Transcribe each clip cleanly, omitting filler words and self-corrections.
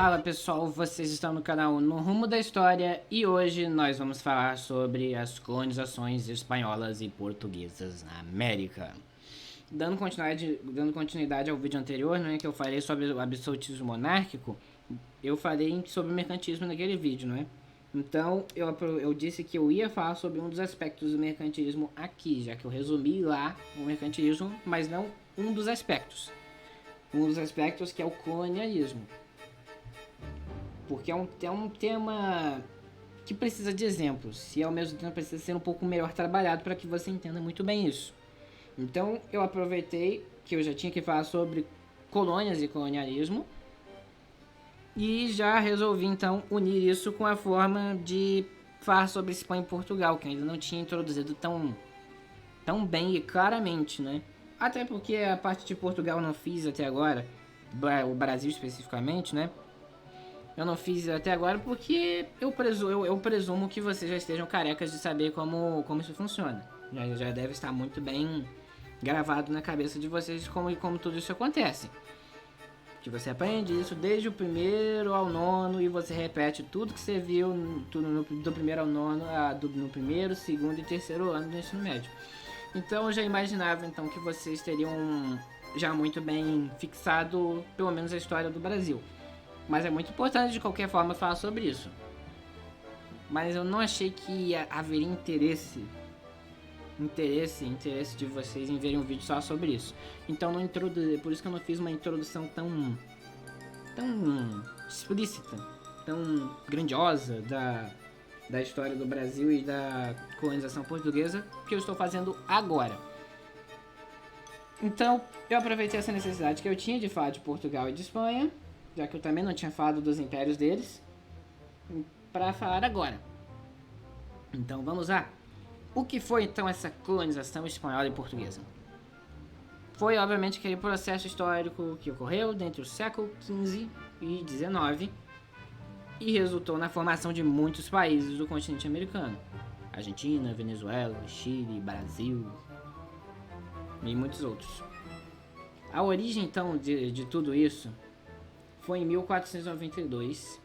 Fala pessoal, vocês estão no canal No Rumo da História e hoje nós vamos falar sobre as colonizações espanholas e portuguesas na América. Dando continuidade ao vídeo anterior, né, que eu falei sobre o absolutismo monárquico, eu falei sobre o mercantilismo naquele vídeo, não é? Então eu disse que eu ia falar sobre um dos aspectos do mercantilismo aqui, já que eu resumi lá o mercantilismo, mas não um dos aspectos. Um dos aspectos que é o colonialismo. Porque é um tema que precisa de exemplos e ao mesmo tempo precisa ser um pouco melhor trabalhado para que você entenda muito bem isso. Então eu aproveitei que eu já tinha que falar sobre colônias e colonialismo e já resolvi então unir isso com a forma de falar sobre Espanha e Portugal, que eu ainda não tinha introduzido tão bem e claramente, né? Até porque a parte de Portugal eu não fiz até agora, o Brasil especificamente, né? Eu não fiz até agora porque eu presumo que vocês já estejam carecas de saber como isso funciona. Já deve estar muito bem gravado na cabeça de vocês como tudo isso acontece. Que você aprende isso desde o primeiro ao nono e você repete tudo que você viu do primeiro ao nono, no primeiro, segundo e terceiro ano do ensino médio. Então eu já imaginava então que vocês teriam já muito bem fixado pelo menos a história do Brasil. Mas é muito importante de qualquer forma falar sobre isso. Mas eu não achei que haveria interesse de vocês em verem um vídeo só sobre isso. Então não introduzi, por isso que eu não fiz uma introdução tão explícita, tão grandiosa da história do Brasil e da colonização portuguesa que eu estou fazendo agora. Então eu aproveitei essa necessidade que eu tinha de falar de Portugal e de Espanha, já que eu também não tinha falado dos impérios deles, para falar agora. Então vamos lá. O que foi então essa colonização espanhola e portuguesa? Foi obviamente aquele processo histórico que ocorreu entre o século XV e XIX e resultou na formação de muitos países do continente americano. Argentina, Venezuela, Chile, Brasil e muitos outros. A origem então de tudo isso foi em 1492,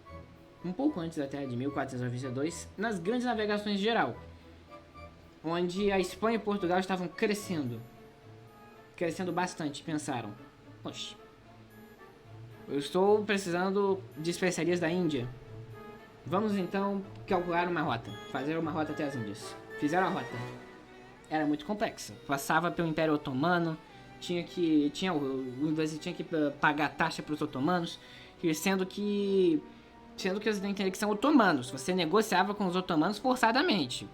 um pouco antes até de 1492, nas grandes navegações de geral, onde a Espanha e Portugal estavam crescendo bastante. Pensaram, poxa, eu estou precisando de especiarias da Índia, vamos então calcular uma rota, fazer uma rota até as Índias. Fizeram a rota, era muito complexa, passava pelo Império Otomano, o inglês tinha que pagar taxa para os otomanos, sendo que os são otomanos, você negociava com os otomanos forçadamente,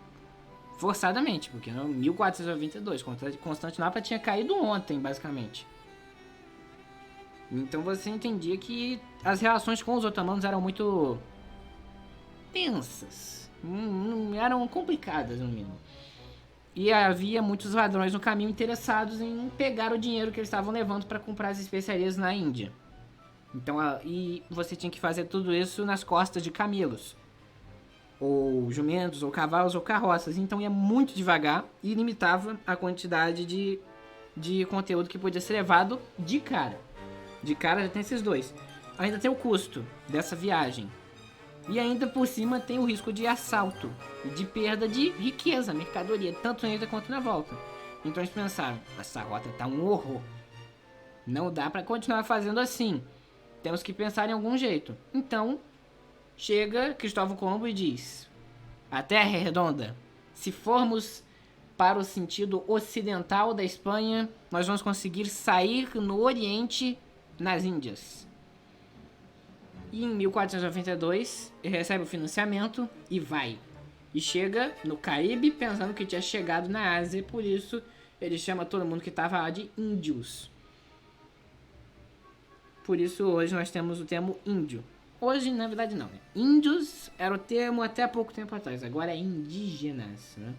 porque em 1492 Constantinopla tinha caído ontem, basicamente. Então você entendia que as relações com os otomanos eram muito tensas, eram complicadas no mínimo. E havia muitos ladrões no caminho interessados em pegar o dinheiro que eles estavam levando para comprar as especiarias na Índia. Então, e você tinha que fazer tudo isso nas costas de camelos, ou jumentos, ou cavalos, ou carroças. Então ia muito devagar e limitava a quantidade de conteúdo que podia ser levado de cara. De cara já tem esses dois. Ainda tem o custo dessa viagem. E ainda por cima tem o risco de assalto e de perda de riqueza, mercadoria, tanto na ida quanto na volta. Então eles pensaram, essa rota tá um horror. Não dá para continuar fazendo assim. Temos que pensar em algum jeito. Então, chega Cristóvão Colombo e diz: a Terra é redonda. Se formos para o sentido ocidental da Espanha, nós vamos conseguir sair no Oriente, nas Índias. E em 1492, ele recebe o financiamento e vai. E chega no Caribe pensando que tinha chegado na Ásia, por isso ele chama todo mundo que estava lá de índios. Por isso hoje nós temos o termo índio. Hoje, na verdade, não, né? Índios era o termo até pouco tempo atrás, agora é indígenas, né?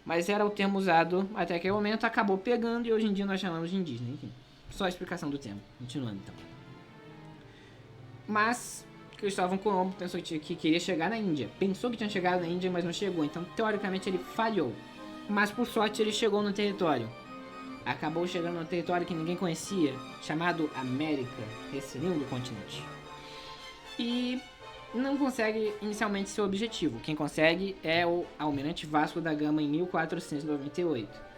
Mas era o termo usado até aquele momento, acabou pegando e hoje em dia nós chamamos de indígena. Enfim, só a explicação do termo. Continuando então. Mas Cristóvão Colombo pensou que queria chegar na Índia. Pensou que tinha chegado na Índia, mas não chegou. Então, teoricamente, ele falhou. Mas, por sorte, ele chegou no território. Acabou chegando no território que ninguém conhecia, chamado América, esse lindo continente. e não consegue inicialmente seu objetivo. Quem consegue é o Almirante Vasco da Gama em 1498.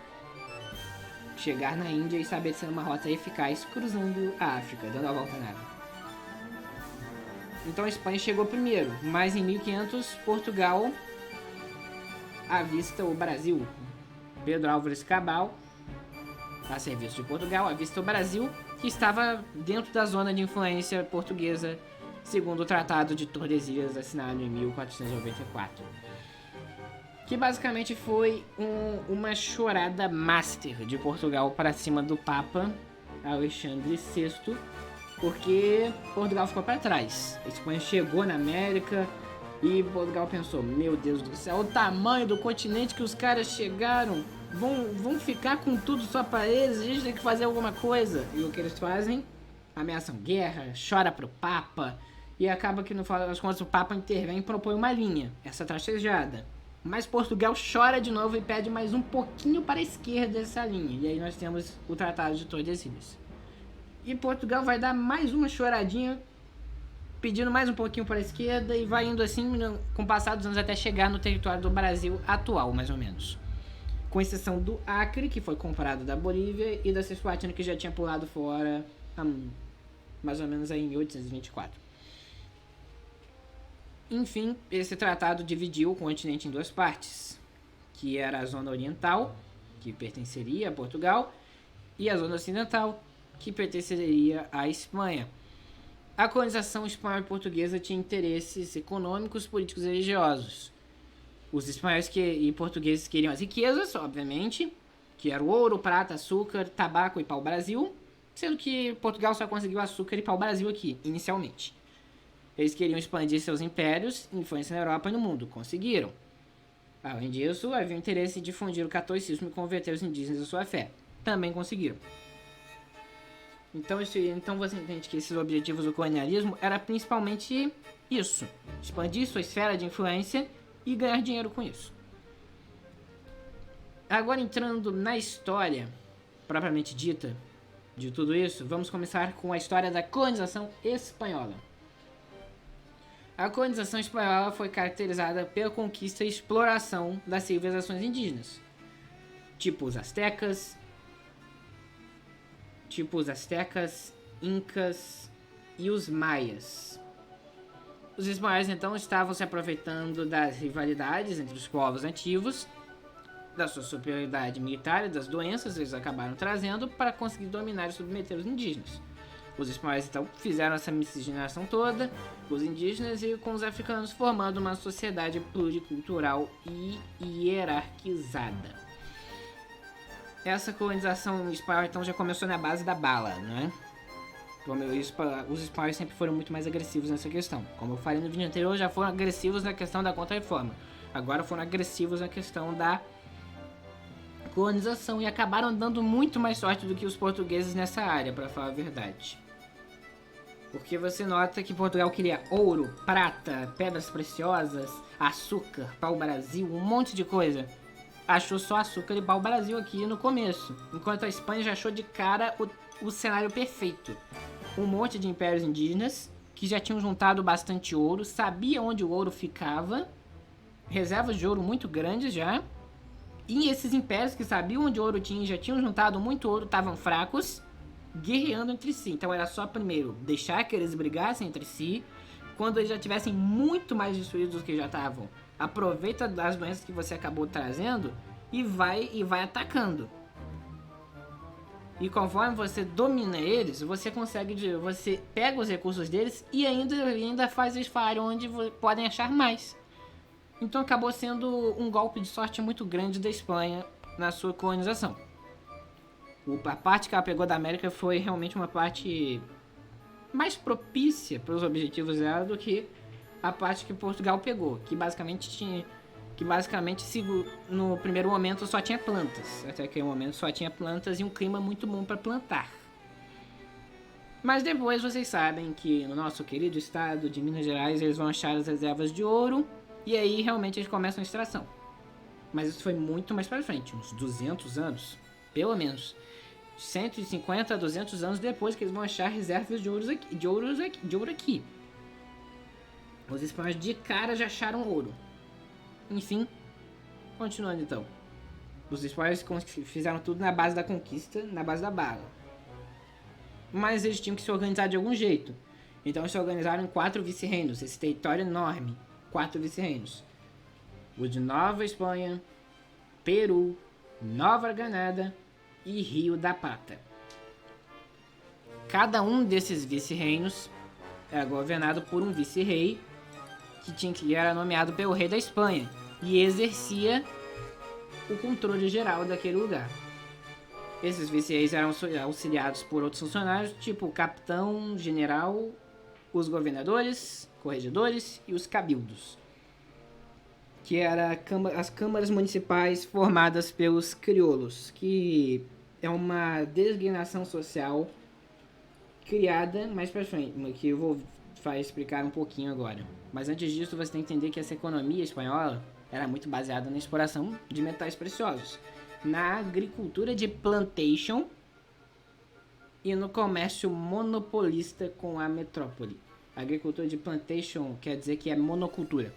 Chegar na Índia e estabelecer uma rota eficaz cruzando a África, dando a volta na África. Então a Espanha chegou primeiro, mas em 1500 Portugal avista o Brasil. Pedro Álvares Cabral, a serviço de Portugal, avista o Brasil, que estava dentro da zona de influência portuguesa, segundo o Tratado de Tordesilhas assinado em 1494. Que basicamente foi uma chorada master de Portugal para cima do Papa Alexandre VI, porque Portugal ficou para trás. A Espanha chegou na América e Portugal pensou: meu Deus do céu, o tamanho do continente que os caras chegaram, vão ficar com tudo só para eles, a gente tem que fazer alguma coisa. E o que eles fazem? Ameaçam guerra, chora pro Papa, e acaba que no final das contas o Papa intervém e propõe uma linha, essa trastejada. Mas Portugal chora de novo e pede mais um pouquinho para a esquerda dessa linha. E aí nós temos o Tratado de Tordesilhas. E Portugal vai dar mais uma choradinha, pedindo mais um pouquinho para a esquerda, e vai indo assim com o passar dos anos até chegar no território do Brasil atual, mais ou menos. Com exceção do Acre, que foi comprado da Bolívia, e da Cisplatina, que já tinha pulado fora mais ou menos aí em 1824. Enfim, esse tratado dividiu o continente em duas partes, que era a zona oriental, que pertenceria a Portugal, e a zona ocidental, que pertenceria à Espanha. A colonização espanhola e portuguesa tinha interesses econômicos, políticos e religiosos. Os espanhóis e portugueses queriam as riquezas, obviamente, que era o ouro, prata, açúcar, tabaco e pau-brasil, sendo que Portugal só conseguiu açúcar e pau-brasil aqui, inicialmente. Eles queriam expandir seus impérios, influência na Europa e no mundo. Conseguiram. Além disso, havia o interesse em difundir o catolicismo e converter os indígenas à sua fé. Também conseguiram. Então você entende que esses objetivos do colonialismo era principalmente isso: expandir sua esfera de influência e ganhar dinheiro com isso. Agora, entrando na história propriamente dita de tudo isso, vamos começar com a história da colonização espanhola. A colonização espanhola foi caracterizada pela conquista e exploração das civilizações indígenas, tipo os astecas, incas e os maias. Os espanhóis então estavam se aproveitando das rivalidades entre os povos nativos, da sua superioridade militar e das doenças que eles acabaram trazendo para conseguir dominar e submeter os indígenas. Os espanhóis então fizeram essa miscigenação toda com os indígenas e com os africanos, formando uma sociedade pluricultural e hierarquizada. Essa colonização espanhola então já começou na base da bala, né? Os espanhóis sempre foram muito mais agressivos nessa questão. Como eu falei no vídeo anterior, já foram agressivos na questão da Contra-Reforma. Agora foram agressivos na questão da colonização e acabaram dando muito mais sorte do que os portugueses nessa área, para falar a verdade. Porque você nota que Portugal queria ouro, prata, pedras preciosas, açúcar, pau-brasil, um monte de coisa. Achou só açúcar e pau-brasil aqui no começo, enquanto a Espanha já achou de cara o cenário perfeito. Um monte de impérios indígenas que já tinham juntado bastante ouro, sabia onde o ouro ficava, reservas de ouro muito grandes já, e esses impérios que sabiam onde o ouro tinha e já tinham juntado muito ouro estavam fracos, guerreando entre si. Então era só primeiro deixar que eles brigassem entre si. Quando eles já tivessem muito mais destruídos do que já estavam, aproveita das doenças que você acabou trazendo e vai atacando. E conforme você domina eles, você pega os recursos deles e ainda faz eles falarem onde podem achar mais. Então acabou sendo um golpe de sorte muito grande da Espanha na sua colonização. A parte que ela pegou da América foi realmente uma parte mais propícia para os objetivos dela do que a parte que Portugal pegou, que basicamente no primeiro momento só tinha plantas. Até aquele momento só tinha plantas e um clima muito bom para plantar. Mas depois vocês sabem que no nosso querido estado de Minas Gerais eles vão achar as reservas de ouro e aí realmente eles começam a extração. Mas isso foi muito mais para frente, uns 200 anos, pelo menos. 150 a 200 anos depois que eles vão achar reservas de ouro aqui. Os espanhóis de cara já acharam ouro. Enfim, continuando então. Os espanhóis fizeram tudo na base da conquista, na base da bala. Mas eles tinham que se organizar de algum jeito. Então eles se organizaram em 4 vice-reinos. Esse território enorme. 4 vice-reinos. O de Nova Espanha, Peru, Nova Granada e Rio da Prata. Cada um desses vice-reinos era governado por um vice-rei que era nomeado pelo rei da Espanha e exercia o controle geral daquele lugar. Esses vice-reis eram auxiliados por outros funcionários, tipo o capitão, general, os governadores, corregedores e os cabildos, que eram as câmaras municipais formadas pelos crioulos, que é uma designação social criada mais pra frente, que eu vou explicar um pouquinho agora. Mas antes disso, você tem que entender que essa economia espanhola era muito baseada na exploração de metais preciosos, na agricultura de plantation e no comércio monopolista com a metrópole. A agricultura de plantation quer dizer que é monocultura.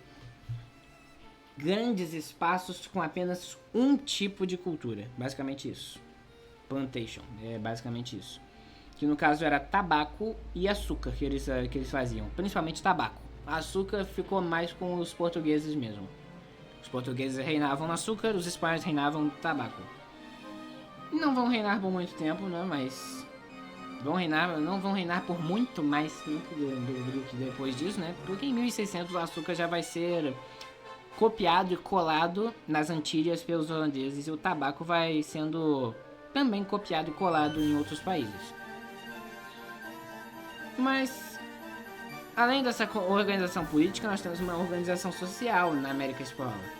Grandes espaços com apenas um tipo de cultura. Basicamente isso. Plantation. É basicamente isso. Que no caso era tabaco e açúcar que eles faziam. Principalmente tabaco. Açúcar ficou mais com os portugueses mesmo. Os portugueses reinavam no açúcar, os espanhóis reinavam no tabaco. Não vão reinar por muito tempo, né? Mas não vão reinar por muito mais tempo do que depois disso, né? Porque em 1600 o açúcar já vai ser copiado e colado nas Antilhas pelos holandeses e o tabaco vai sendo também copiado e colado em outros países. Mas, além dessa organização política, nós temos uma organização social na América Espanhola.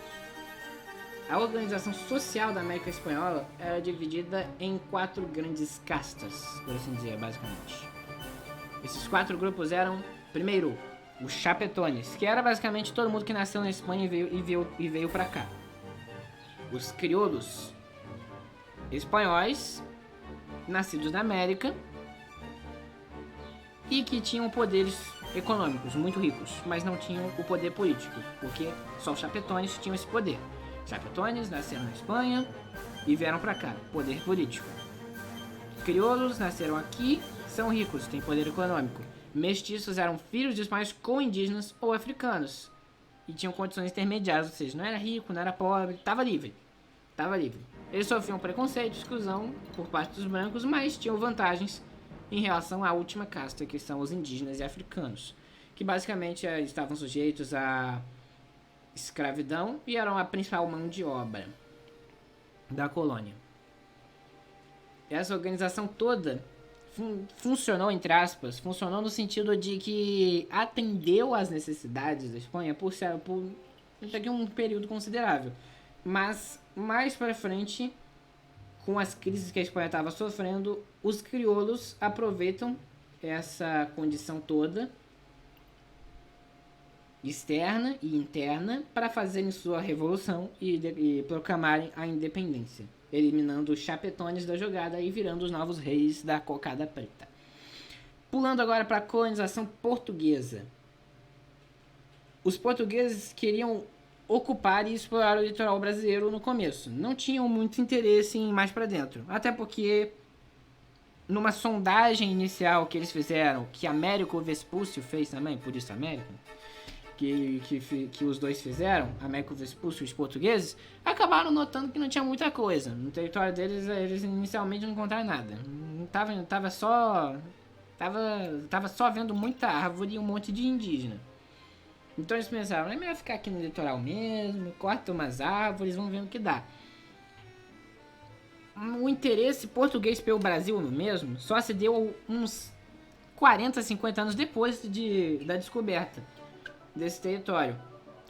A organização social da América Espanhola era dividida em 4 grandes castas, por assim dizer, basicamente. Esses 4 grupos eram, primeiro, os chapetones, que era basicamente todo mundo que nasceu na Espanha e veio pra cá. Os crioulos espanhóis, nascidos na América, e que tinham poderes econômicos muito ricos, mas não tinham o poder político, porque só os chapetones tinham esse poder. Os chapetones nasceram na Espanha e vieram pra cá, poder político. Crioulos nasceram aqui, são ricos, têm poder econômico. Mestiços eram filhos de espanhóis com indígenas ou africanos e tinham condições intermediárias, ou seja, não era rico, não era pobre, estava livre. Eles sofriam preconceito, exclusão por parte dos brancos, mas tinham vantagens em relação à última casta, que são os indígenas e africanos, que basicamente estavam sujeitos à escravidão e eram a principal mão de obra da colônia. Essa organização toda funcionou, entre aspas, funcionou no sentido de que atendeu às necessidades da Espanha por daqui um período considerável. Mas mais para frente, com as crises que a Espanha estava sofrendo, os crioulos aproveitam essa condição toda, externa e interna, para fazerem sua revolução e proclamarem a independência, eliminando os chapetones da jogada e virando os novos reis da cocada preta. Pulando agora para a colonização portuguesa. Os portugueses queriam ocupar e explorar o litoral brasileiro no começo. Não tinham muito interesse em ir mais para dentro. Até porque, numa sondagem inicial que eles fizeram, que Américo Vespúcio fez também, por isso Américo, que os dois fizeram, Américo Vespúcio e os portugueses, acabaram notando que não tinha muita coisa. No território deles, eles inicialmente não encontraram nada. Tava só vendo muita árvore e um monte de indígena. Então eles pensaram, é melhor ficar aqui no litoral mesmo, corta umas árvores, vamos ver o que dá. O interesse português pelo Brasil no mesmo só se deu uns 40, 50 anos depois da descoberta desse território,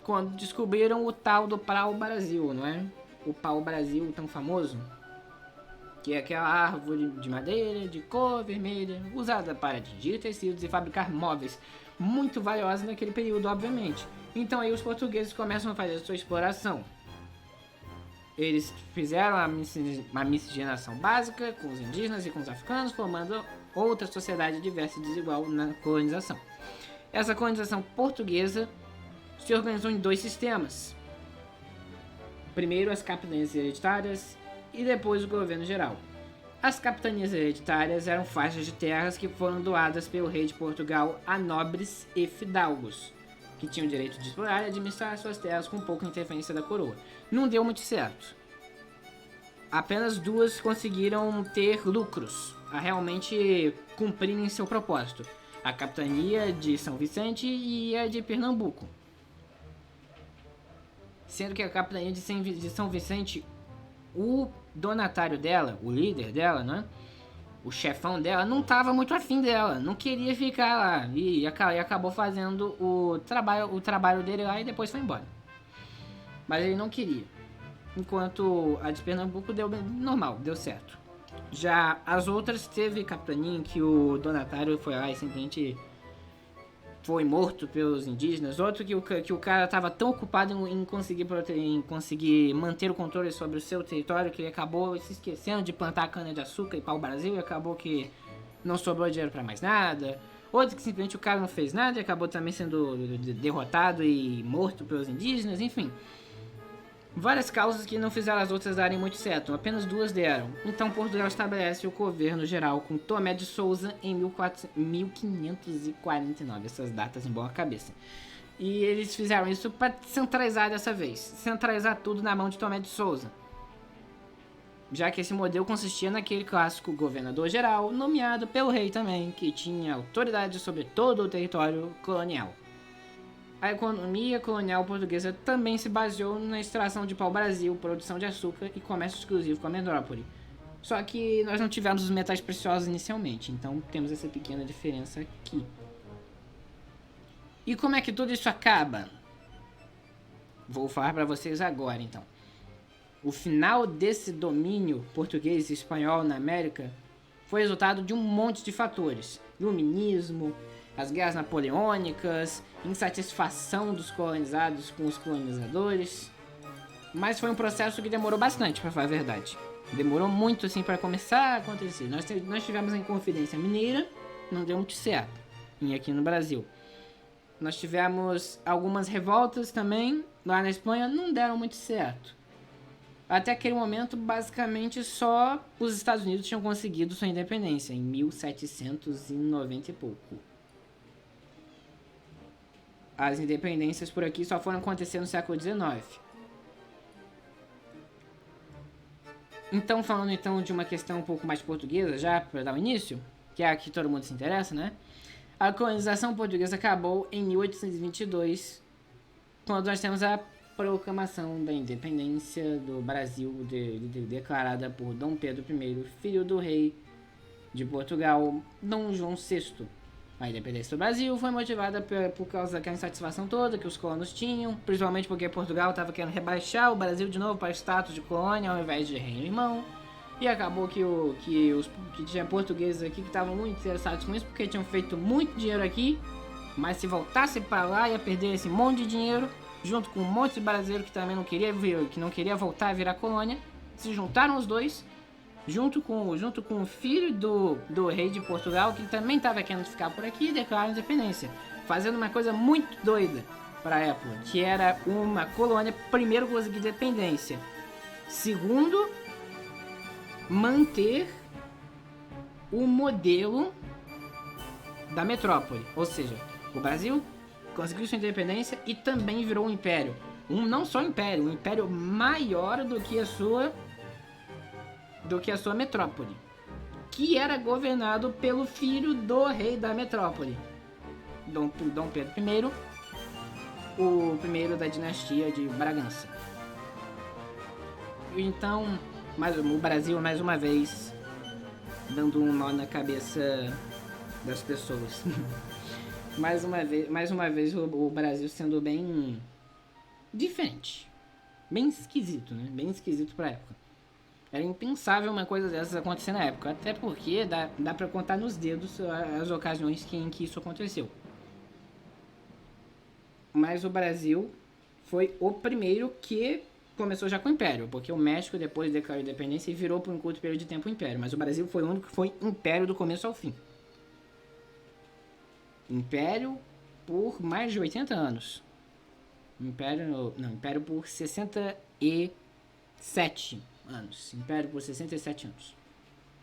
quando descobriram o tal do pau-brasil, não é? O pau-brasil tão famoso, que é aquela árvore de madeira, de cor vermelha, usada para tingir tecidos e fabricar móveis, muito valiosa naquele período, obviamente. Então aí os portugueses começam a fazer a sua exploração. Eles fizeram uma miscigenação básica com os indígenas e com os africanos, formando outra sociedade diversa e desigual na colonização. Essa colonização portuguesa se organizou em 2 sistemas. Primeiro as capitanias hereditárias e depois o governo geral. As capitanias hereditárias eram faixas de terras que foram doadas pelo rei de Portugal a nobres e fidalgos, que tinham o direito de explorar e administrar suas terras com pouca interferência da coroa. Não deu muito certo. Apenas 2 conseguiram ter lucros, a realmente cumprirem seu propósito. A capitania de São Vicente e a de Pernambuco. Sendo que a capitania de São Vicente, o donatário dela, o líder dela, né? O chefão dela não estava muito afim dela, não queria ficar lá e acabou fazendo o trabalho dele lá e depois foi embora. Mas ele não queria. Enquanto a de Pernambuco deu normal, deu certo. Já as outras teve capitania que o donatário foi lá e simplesmente foi morto pelos indígenas. Outro que o cara estava tão ocupado em conseguir manter o controle sobre o seu território que ele acabou se esquecendo de plantar cana de açúcar e pau Brasil e acabou que não sobrou dinheiro para mais nada. Outro que simplesmente o cara não fez nada e acabou também sendo derrotado e morto pelos indígenas, enfim. Várias causas que não fizeram as outras darem muito certo, apenas 2 deram. Então Portugal estabelece o governo geral com Tomé de Sousa em 1549, essas datas em boa cabeça. E eles fizeram isso para centralizar dessa vez, centralizar tudo na mão de Tomé de Sousa. Já que esse modelo consistia naquele clássico governador geral, nomeado pelo rei também, que tinha autoridade sobre todo o território colonial. A economia colonial portuguesa também se baseou na extração de pau-brasil, produção de açúcar e comércio exclusivo com a metrópole. Só que nós não tivemos os metais preciosos inicialmente, então temos essa pequena diferença aqui. E como é que tudo isso acaba? Vou falar para vocês agora, então. O final desse domínio português e espanhol na América foi resultado de um monte de fatores. Iluminismo, as guerras napoleônicas, insatisfação dos colonizados com os colonizadores. Mas foi um processo que demorou bastante, para falar a verdade. Demorou muito assim para começar a acontecer. Nós tivemos a Inconfidência Mineira, não deu muito certo, aqui no Brasil. Nós tivemos algumas revoltas também, lá na Espanha, não deram muito certo. Até aquele momento, basicamente, só os Estados Unidos tinham conseguido sua independência, em 1790 e pouco. As independências por aqui só foram acontecer no século XIX. Então, falando então de uma questão um pouco mais portuguesa, já para dar o início, que é a que todo mundo se interessa, né? A colonização portuguesa acabou em 1822, quando nós temos a proclamação da independência do Brasil, declarada por Dom Pedro I, filho do rei de Portugal, Dom João VI. A independência do Brasil foi motivada por causa daquela insatisfação toda que os colonos tinham, principalmente porque Portugal estava querendo rebaixar o Brasil de novo para status de colônia ao invés de reino-irmão. E acabou que tinha portugueses aqui que estavam muito interessados com isso, porque tinham feito muito dinheiro aqui, mas se voltasse para lá ia perder esse monte de dinheiro, junto com um monte de brasileiro que também não queria voltar a virar colônia. Se juntaram os dois, junto com o filho do rei de Portugal, que também estava querendo ficar por aqui, e declararam independência, fazendo uma coisa muito doida para a época, que era uma colônia, primeiro, conseguir independência, segundo, manter o modelo da metrópole, ou seja, o Brasil conseguiu sua independência e também virou um império, não só um império maior do que a sua metrópole, que era governado pelo filho do rei da metrópole, Dom Pedro I, o primeiro da dinastia de Bragança. Então, o Brasil, mais uma vez, dando um nó na cabeça das pessoas. mais uma vez o Brasil sendo bem diferente, bem esquisito, né? Bem esquisito pra época. Era impensável uma coisa dessas acontecer na época, até porque dá pra contar nos dedos as ocasiões em que isso aconteceu. Mas o Brasil foi o primeiro que começou já com o Império, porque o México depois declarou independência e virou por um curto período de tempo Império, mas o Brasil foi o único que foi Império do começo ao fim. Império por mais de 80 anos. Império por 67 anos. Império por 67 anos.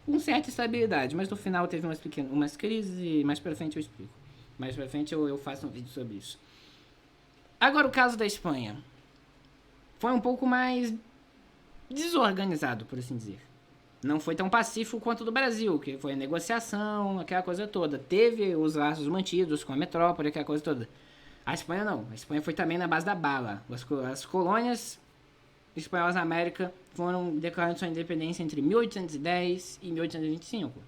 Com certa estabilidade, mas no final teve umas crises e mais pra frente eu explico. Mais pra frente eu faço um vídeo sobre isso. Agora o caso da Espanha. Foi um pouco mais desorganizado, por assim dizer. Não foi tão pacífico quanto o do Brasil, que foi a negociação, aquela coisa toda. Teve os laços mantidos com a metrópole, aquela coisa toda. A Espanha não. A Espanha foi também na base da bala. As colônias espanholas na América foram declarando sua independência entre 1810 e 1825,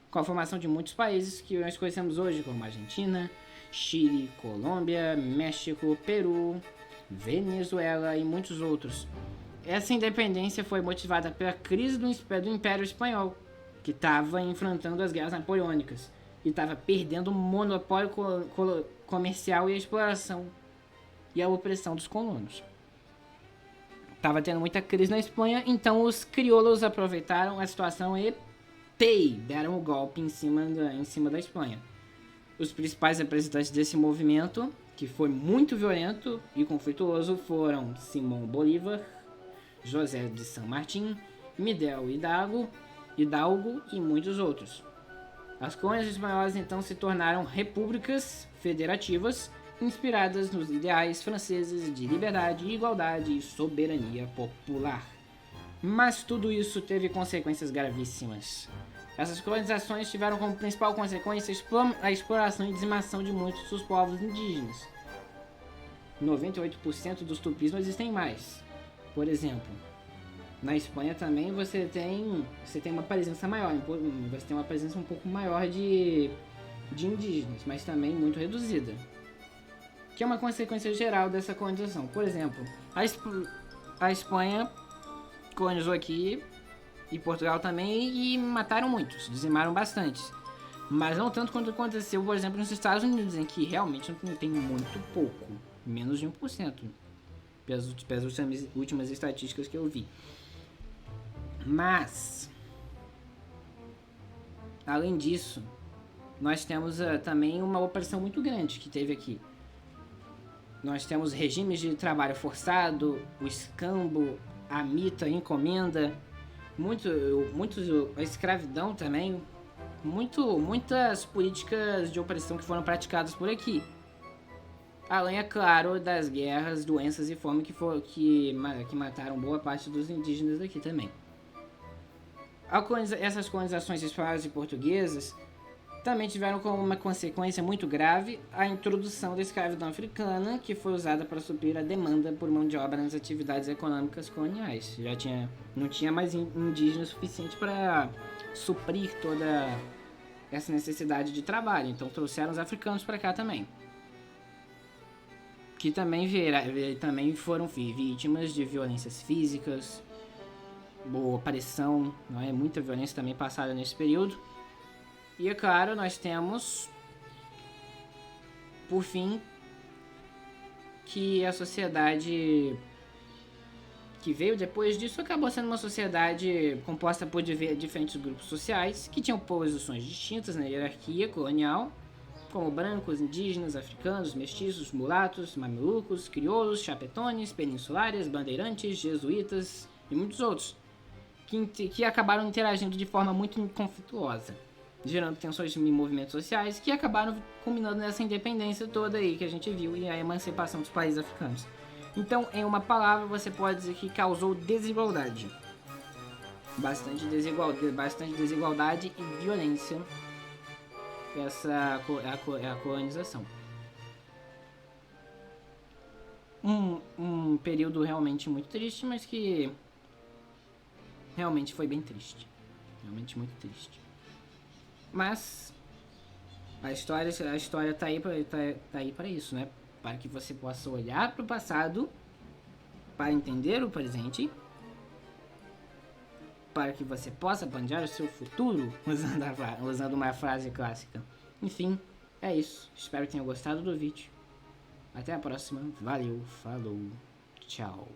com a formação de muitos países que nós conhecemos hoje, como Argentina, Chile, Colômbia, México, Peru, Venezuela e muitos outros. Essa independência foi motivada pela crise do Império Espanhol, que estava enfrentando as guerras napoleônicas e estava perdendo o monopólio comercial e a exploração e a opressão dos colonos. Estava tendo muita crise na Espanha, então os crioulos aproveitaram a situação e deram o golpe em cima da Espanha. Os principais representantes desse movimento, que foi muito violento e conflituoso, foram Simón Bolívar, José de San Martín, Miguel Hidalgo e muitos outros. As colônias espanholas então se tornaram repúblicas federativas inspiradas nos ideais franceses de liberdade, igualdade e soberania popular. Mas tudo isso teve consequências gravíssimas. Essas colonizações tiveram como principal consequência a exploração e dizimação de muitos dos povos indígenas. 98% dos tupis não existem mais. Por exemplo, na Espanha também você tem uma presença maior, você tem uma presença um pouco maior de indígenas, mas também muito reduzida, que é uma consequência geral dessa colonização. Por exemplo, a Espanha colonizou aqui e Portugal também e mataram muitos, dizimaram bastante, mas não tanto quanto aconteceu, por exemplo, nos Estados Unidos, em que realmente não tem muito pouco, menos de 1%. Pelas últimas estatísticas que eu vi. Mas, além disso, nós temos também uma opressão muito grande que teve aqui. Nós temos regimes de trabalho forçado, o escambo, a mita, a encomenda, a escravidão também, muitas políticas de opressão que foram praticadas por aqui. Além, é claro, das guerras, doenças e fome que mataram boa parte dos indígenas daqui também. Essas colonizações espanholas e portuguesas também tiveram como uma consequência muito grave a introdução da escravidão africana, que foi usada para suprir a demanda por mão de obra nas atividades econômicas coloniais. Não tinha mais indígenas suficiente para suprir toda essa necessidade de trabalho, então trouxeram os africanos para cá também, que também foram vítimas de violências físicas, opressão, não é? Muita violência também passada nesse período. E é claro, nós temos, por fim, que a sociedade que veio depois disso acabou sendo uma sociedade composta por diferentes grupos sociais que tinham posições distintas na hierarquia colonial, como brancos, indígenas, africanos, mestiços, mulatos, mamelucos, crioulos, chapetones, peninsulares, bandeirantes, jesuítas e muitos outros, que acabaram interagindo de forma muito conflituosa, gerando tensões em movimentos sociais que acabaram culminando nessa independência toda aí que a gente viu e a emancipação dos países africanos. Então, em uma palavra, você pode dizer que causou desigualdade. Bastante desigualdade e violência. Essa é a colonização. Um período realmente muito triste, mas que realmente foi bem triste. Realmente muito triste. Mas a história tá aí para isso, né? Para que você possa olhar para o passado, para entender o presente, para que você possa planejar o seu futuro, usando uma frase clássica. Enfim, é isso. Espero que tenham gostado do vídeo. Até a próxima. Valeu, falou, tchau.